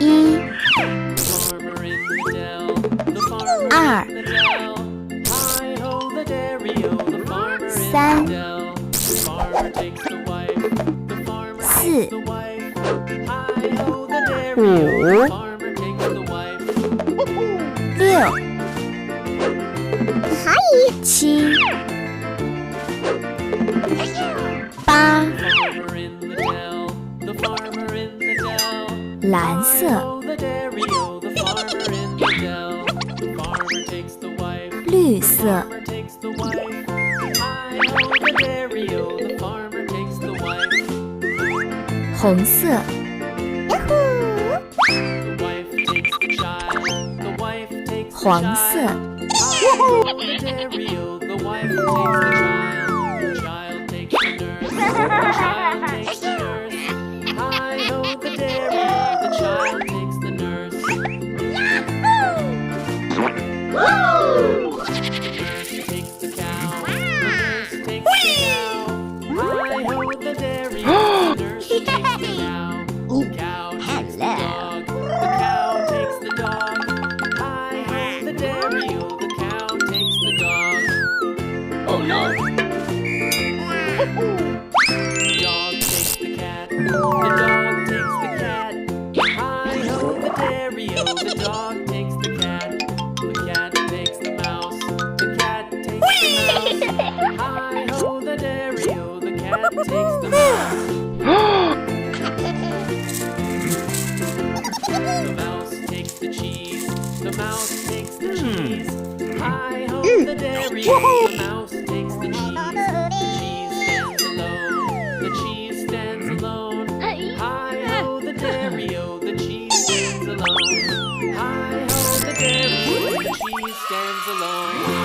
一、二、三、四、五、六、七、八，蓝色、绿色、红色、黄色、The mouse takes the cheese. Hi-ho, the dairy. The mouse takes the cheese. The cheese stands alone. The cheese stands alone. Hi-ho, the dairy-o. The cheese stands alone. Hi-ho, the dairy-o. The cheese stands alone.